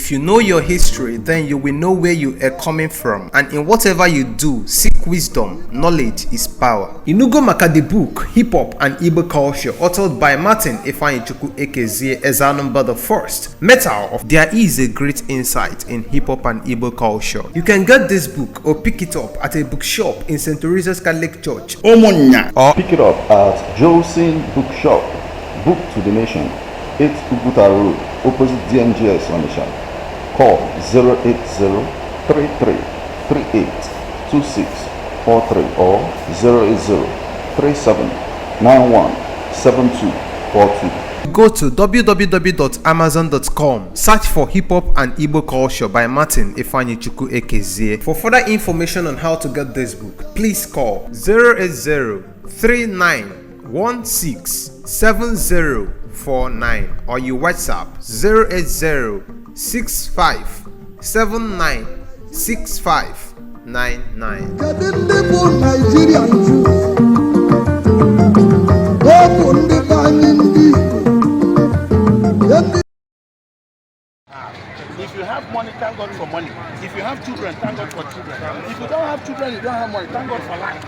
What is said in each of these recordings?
If you know your history, then you will know where you are coming from. And in whatever you do, seek wisdom. Knowledge is power. Inugo maka the book, Hip Hop and Igbo Culture, authored by Martin Ifeanyichukwu Ekezie Ezanumba the First. Metal, there is a great insight in hip hop and Igbo culture. You can get this book or pick it up at a bookshop in St. Teresa's Catholic Church, Omonya, or pick it up at Josephine Bookshop, Book to the Nation, 8 Uguta Road, opposite DMGS Onisha. Call 080-3338-2643 or 080-3791-7242. Go to www.amazon.com, search for Hip Hop and Igbo Culture by Martin Ifeanyichukwu Ekezie. For further information on how to get this book, please call 080-3916-7049 or you WhatsApp 080-6579-6599. If you have money, thank God for money. If you have children, thank God for children. If you don't have children, you don't have money, thank God for life.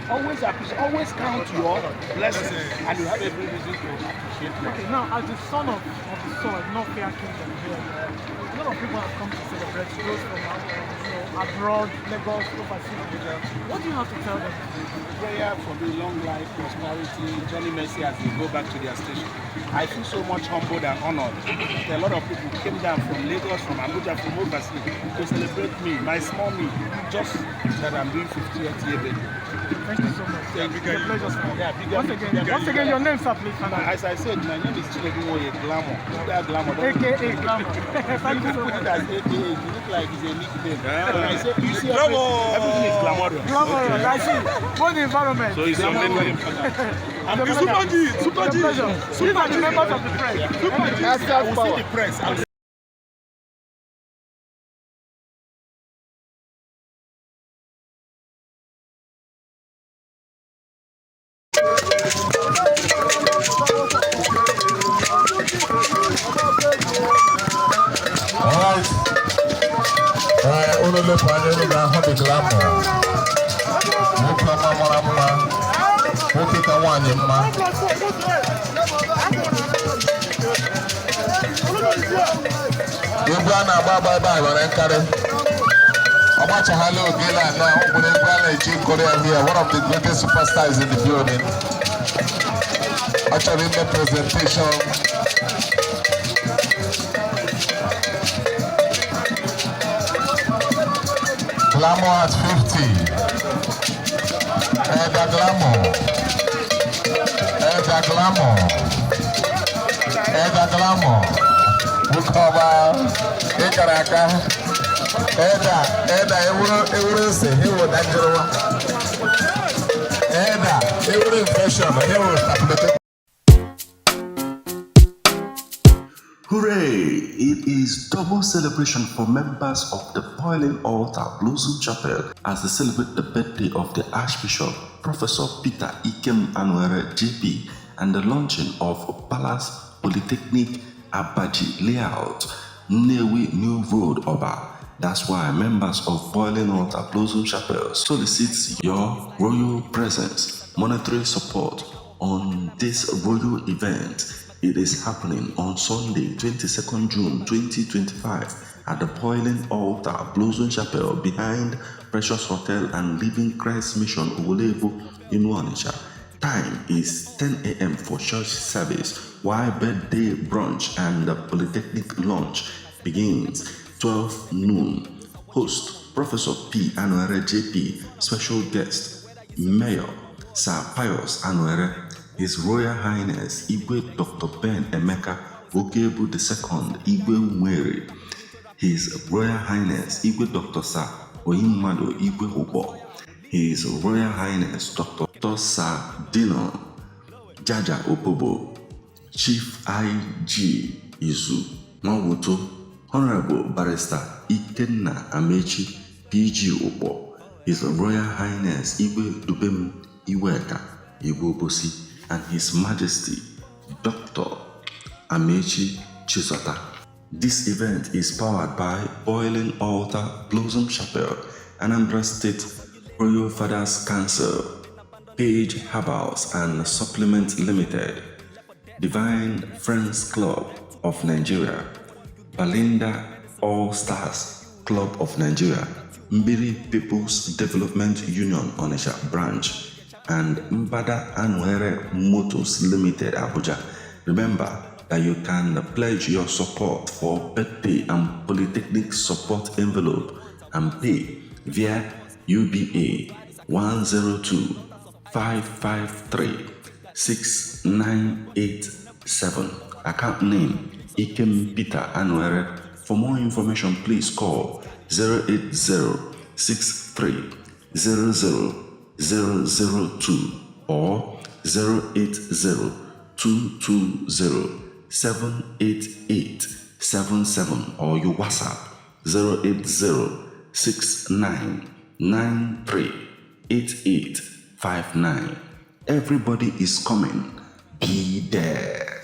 Always appreciate, always count your blessings, and you have every reason to appreciate life. Okay, now as the son of the soil, not fair kingdom here, a lot of people have come to celebrate those from abroad, Lagos, overseas. What do you have to tell them? Prayer for the long life, prosperity, journey mercy as they go back to their station. I feel so much humbled and honored. A lot of people came down from Lagos, from Abuja, from overseas to celebrate me, my small me, just that I'm doing 50th year birthday. Thank you so much. Yeah, It's a pleasure, sir. Yeah, Once again, your name, sir, please. As I said, my name is Chinedu Nwoye Glamour. Glamour. AKA Glamour. Thank you so much. As AKA, you look like it's a nickname. When I say, you see everything is glamorous. Glamorous, I see. Both the environment. So it's something very important. I'm Super G. These are the members of the press. I will see the press. Alright. Olole Panyelu ga-ahụ Glamour. Nwoke ọma mara mma. Nwoke ka nwaanyị mma. Egwu a na-agba agba ebe a nwere nkarị. Ọgbachaghala ogele ana ọ bụrụ egwu a na-eji Korea here, one of the greatest superstars in the building. Ọ chọrọ ime presentation. Glamour at 50. Elder Glamour. Elder Glamour. Elder Glamour. Bukoba. Ikaraka. Elder Ewurese. He will dangerous. Elder Ewure infection. He will stability. Hooray! It is double celebration for members of the Boiling Altar Blossom Chapel as they celebrate the birthday of the Archbishop, Professor Peter Ikem Anwere JP, and the launching of Palace Polytechnic Abaji Layout, Nnewi New Road Oba. That's why members of Boiling Altar Blossom Chapel solicits your royal presence, monetary support on this royal event. It is happening on Sunday, 22nd June 2025 at the Boiling Altar Blossom Chapel behind Precious Hotel and Living Christ Mission Ugulevo in Onitsha. Time is 10 a.m. for church service, while birthday brunch and the Polytechnic launch begins 12 noon. Host Professor P. Anwere JP, special guest Mayor Sir Pius Anwere, His Royal Highness Igwe Dr. Ben Emeka Okebu II Igwe Nwere, His Royal Highness Igwe Dr. Sir Oyimmadu Igwe Ubo, His Royal Highness Dr. Sir Dino Jaja Opobo, Chief IG Izu Nwawuto, Honorable Barrister Ikenna Amechi PG Ubo, His Royal Highness Igwe Dubem Iweka Igwe Obosi, and His Majesty Dr. Amechi Chisota. This event is powered by Boiling Altar Blossom Chapel, Anambra State Royal Fathers Council, Page Herbals and Supplement Limited, Divine Friends Club of Nigeria, Balinda All Stars Club of Nigeria, Mbiri People's Development Union Onitsha Branch, and Mbada Anwere Motors Limited Abuja. Remember that you can pledge your support for birthday and polytechnic support envelope and pay via UBA 102 553 6987. Account name Ikem Peter Anwere. For more information, please call 08063000002 or 08022078877 or your WhatsApp 08069938859. Everybody is coming. Be there.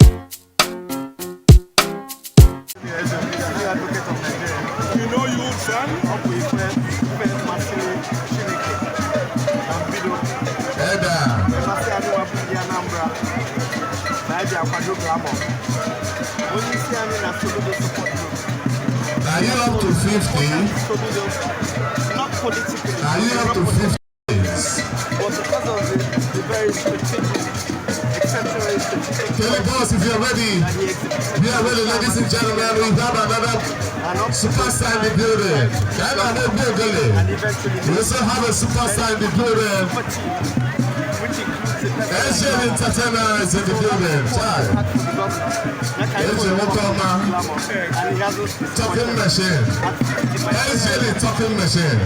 You know you, son? Are you up to 50? Not politically. Are you up to 50? But because of the very strategic, exceptionally strategic. Tell the boss if you're ready. We are ready, ladies and gentlemen. We have another superstar in the building. We also have a superstar in the building. Asian entertainers in the building. Talking machine. Asian talking machine.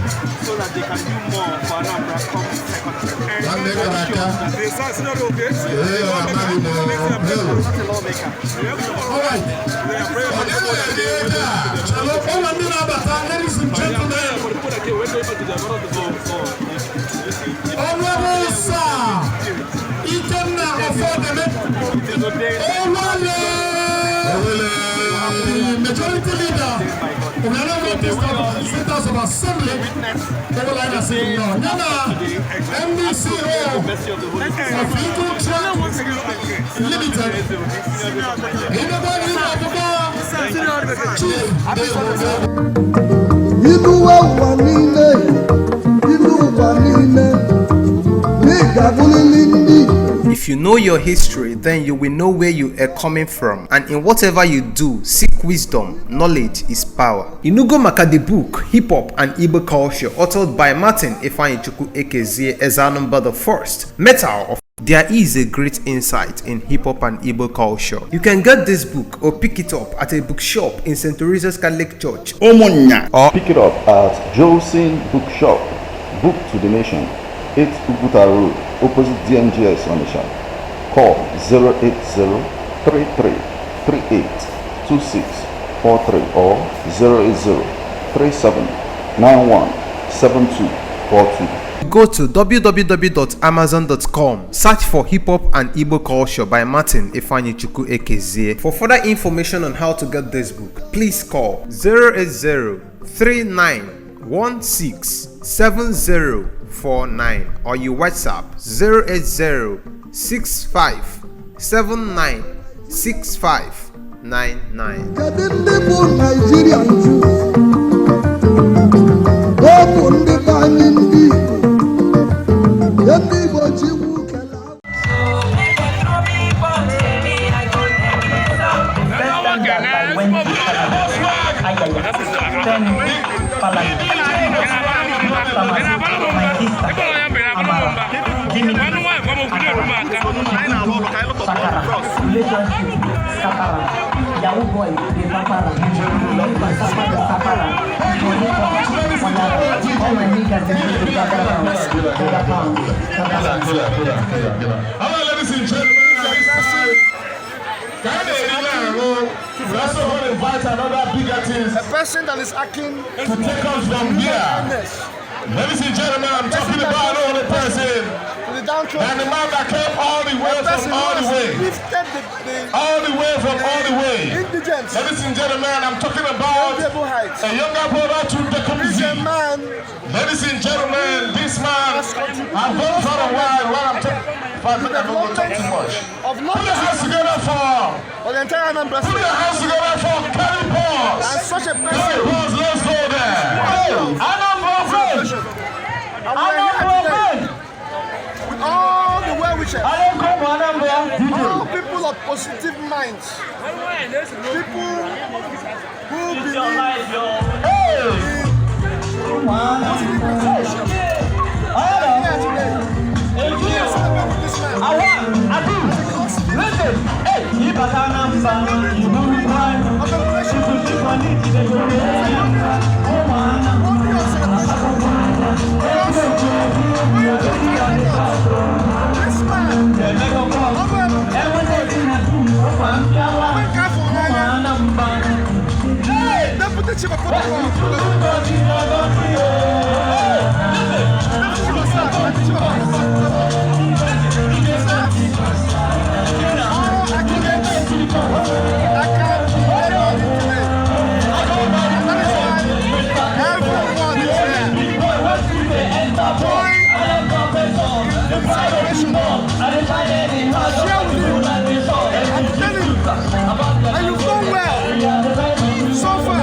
So that they can do more for Anambra come second. One nigga like that. That's not okay. Yeah, I'm not even Not a lawmaker. all right. Ladies and gentlemen, honorable sir, Ikenna Ofodeme, majority leader of the State House of Assembly, MBCO of Eagle Truck Limited, If you know your history, then you will know where you are coming from, and in whatever you do, seek wisdom. Knowledge is power. Inugo Maka the book, Hip Hop and Igbo Culture, authored by Martin Ifeanyichukwu Ekezie Ezanumba the First. Metal of There is a great insight in hip hop and Igbo culture. You can get this book or pick it up at a bookshop in St. Teresa's Catholic Church, Omonya, or Pick it up at Josin Bookshop, Book to the Nation, 8 Uguta Road, opposite DMGS Onitsha. Call 08033382643 or 08037917242. go to www.amazon.com, search for Hip Hop and Igbo Culture by Martin Ifeanyichukwu Ekezie. For further information on how to get this book, please call 08039167049 or you WhatsApp 08065796599. Kedu ndị bụ Nigerian Jews? Ọ bụ ndị be anyị ndị Igbo. Ya ndị Igbo ji iwu kele Ladies and gentlemen, we also want to invite another big artist A person that is acting to take us from here. Ladies and gentlemen, I'm talking about only person. to the downtrodden, And the man that came all the way from all the way. lifted all the way from all the way. indigents Ladies and gentlemen, I'm talking about table heights. a younger brother to the He's a community. man Ladies and gentlemen, this man, I've gone for a while while I'm talking. I'm not going to talk too much. of Put your not hands together for. for the entire Anambra Put State. your hands together for Carry Pause. And such a Carry person. Pause, let's go there. Anambra friend. And we are here today with all the well-wishers, all people of positive minds, people who believe in positive contribution. We are here today. We are celebrating with this man. Deputy Chief of and you've done well so far.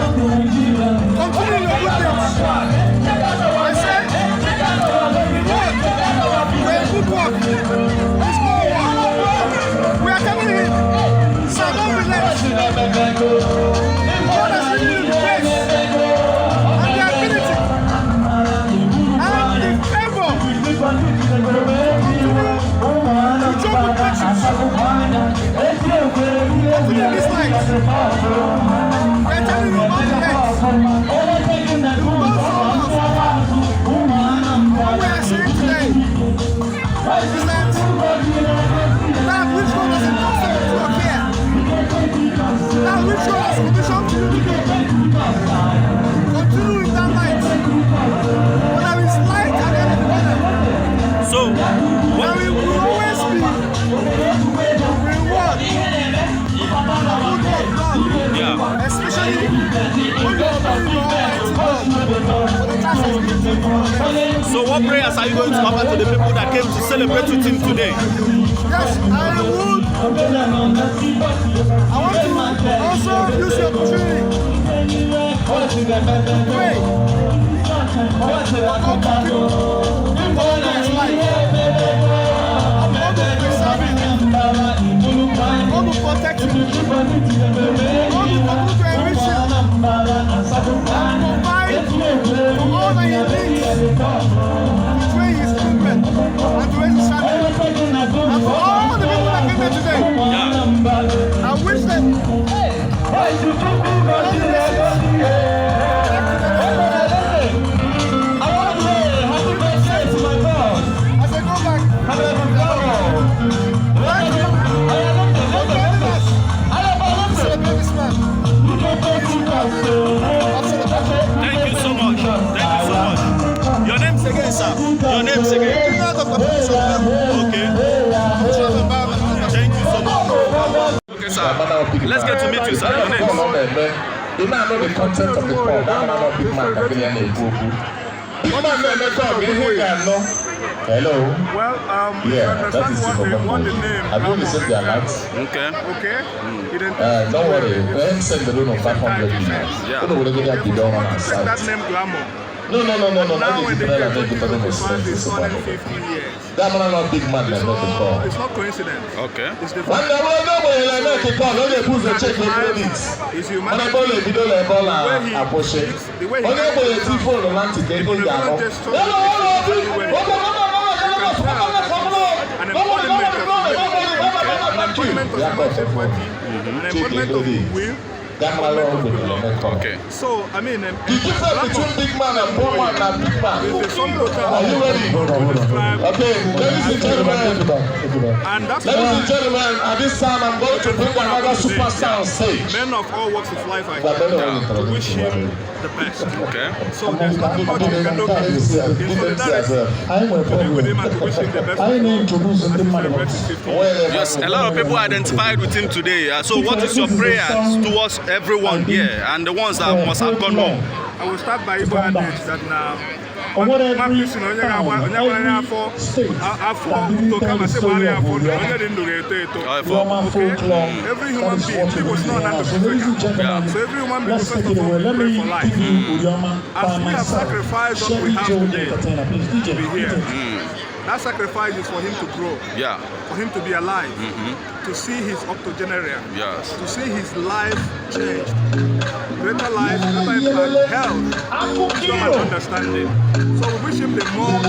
Continue your good things. I said, work. Very good work. It's more work. We are coming in. So don't relax. God has given you the grace and the ability and the favor to jump with pictures. Continue this night. We are telling you about the next. What we are saying today is that which God has entrusted to your care, that which God has commissioned to you to do, continue in that light. For there is light at the end of the tunnel. So, There will always be reward for the good work done. yeah. Especially when you are doing your Almighty God for the task of giving. So what prayers are you going to offer to the people that came to celebrate with him today? Yes, I would. I want to also use the opportunity to pray for God to keep all his life. God to preserve him. God to protect him. God to continue to enrich him and provide for all that he needs to train his children and to raise his family. And for all the people that came here today, I wish them all the blessings. As I go back, celebrate this man. Thank you so much. Thank you so much. Your name's again, sir. Your name's again. Okay. Thank you so much. Okay, sir. Let's get to meet you, sir. Your name. You now know the content of the call. That man not big man can be any Hello. Well, Yeah, that is what the name. Have you received the alerts? Okay. Okay. You didn't Don't worry. Then send the loan of 500 million. Yeah. Don't know whether they have been done on our take that side. name Glamour. No. Now when That they is get different. to That the is fund, different. it's 150 years. That man not big man. That's not the call. It's not coincidence. Okay. It's the When the world nobody like make a call, don't they put the check the credit. It's When humanity. I call a video like ball and push it. The way he When they put a TV phone on to get it down. Okay. So, I mean, The difference between big man and poor man and big man. the sum total Are you ready? describe Okay, ladies and gentlemen, And that's Ladies and why gentlemen, at this time I'm going to bring another superstar on stage. men of all walks of life are here to wish him the best. Okay. So there's nothing much we can do in solidarity to with him and to wish him the best as he celebrates his 50 years. Yes, a lot of people identified with him today. So what is your prayers towards everyone here and the ones that must have gone home? I will start by Igbo adage that now. Every human being must not So every human being first of all pray for life. As we have sacrificed what we have today to be here. That sacrifice is for him to grow, for him to be alive, to see his octogenarian, to see his life change, greater life, greater impact, health, wisdom and understanding. So we wish him the more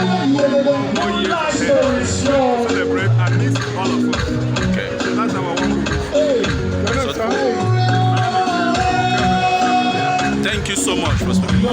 years ahead to celebrate and miss all of us. Okay. So that's our one wish. Thank you so much for speaking.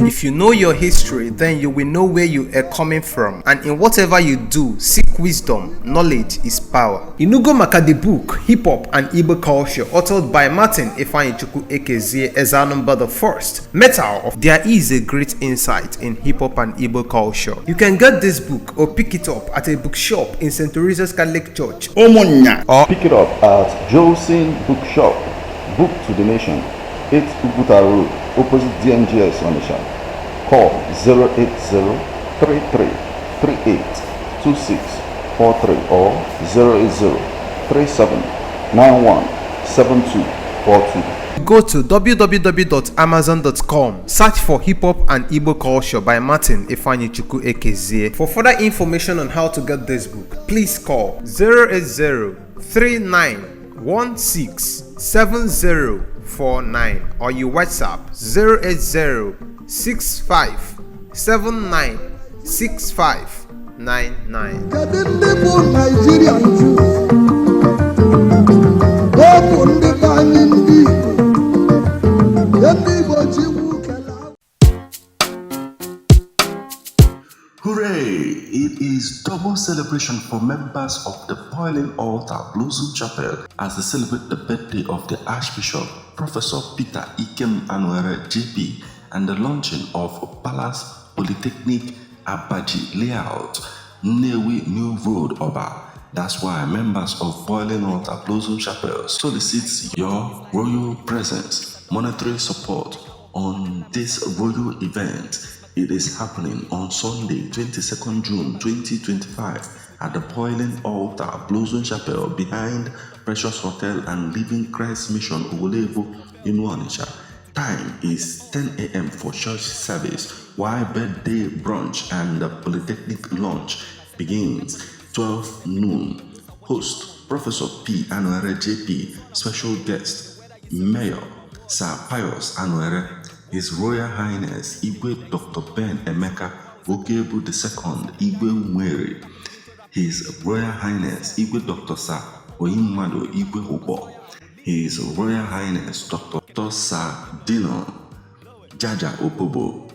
If you know your history, then you will know where you are coming from, and in whatever you do, seek wisdom. Knowledge is power. Inugo maka the book Hip Hop and Igbo Culture, authored by Martin Ifeanyichukwu Ekezie Ezanumba the First. Metal of there is a great insight in hip hop and Igbo culture. You can get this book or pick it up at a bookshop in St. Teresa's Catholic Church, Omonya, Or pick it up at Josin Bookshop, Book to the Nation, 8 Uguta Road, opposite DMGS Onisha. Call 080-3338-2643 or 080-3791-7242. Go to www.amazon.com, search for Hip Hop and Igbo Culture by Martin Ifeanyichukwu Ekezie. For further information on how to get this book, please call 080-3916-7049 or you WhatsApp 080-6579-6599. Hooray! It is double celebration for members of the Boiling Altar Blossom Chapel as they celebrate the birthday of the Archbishop, Professor Peter Ikem Anwere JP, and the launching of Palace Polytechnic Abaji Layout, Nnewi New Road, Oba. That's why members of Boiling Altar Blossom Chapel solicits your royal presence, monetary support on this royal event. It is happening on Sunday, 22nd June 2025 at the Boiling Altar Blossom Chapel behind Precious Hotel and Living Christ Mission Ulevo in Onitsha. Time is 10 a.m. for church service, while birthday brunch and the Polytechnic launch begins 12 noon. Host Professor P. Anwere JP, special guest Mayor Sir Pius Anwere, His Royal Highness Igwe Dr. Ben Emeka Ogebu II Igwe Nwere, His Royal Highness Igwe Dr. Sir Oyimmado Igwe Hubo, His Royal Highness Dr. Sir Dino Jaja Opobo,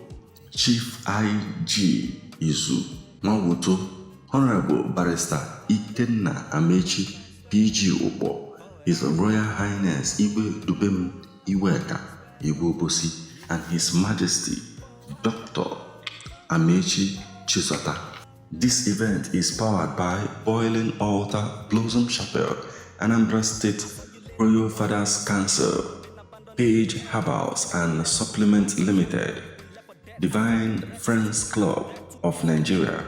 Chief IG Izu Nwawuto, Honorable Barrister Ikenna Amechi PG Upo, His Royal Highness Igwe Dubem Iweka Igwe Obosi, and His Majesty Dr. Amechi Chisota. This event is powered by Boiling Altar Blossom Chapel, Anambra State Royal Fathers Council, Page Herbals and Supplement Limited, Divine Friends Club of Nigeria,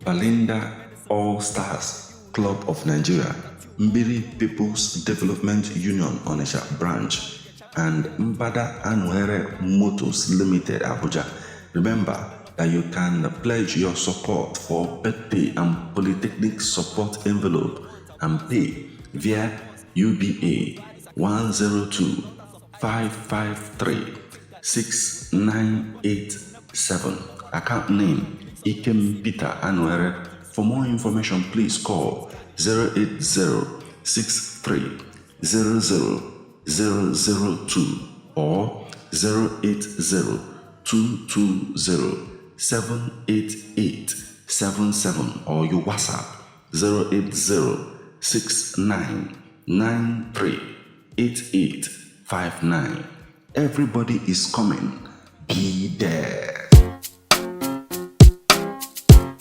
Balinda All Stars Club of Nigeria, Mbiri People's Development Union Onitsha Branch, and Mbada Anwere Motors Limited Abuja. Remember that you can pledge your support for birthday and polytechnic support envelope and pay via UBA 102-553-6987 Account name Ikem Peter Anwere. For more information, please call 08063000002 or 08022078877 or your WhatsApp 08069938859. Everybody is coming. Be there.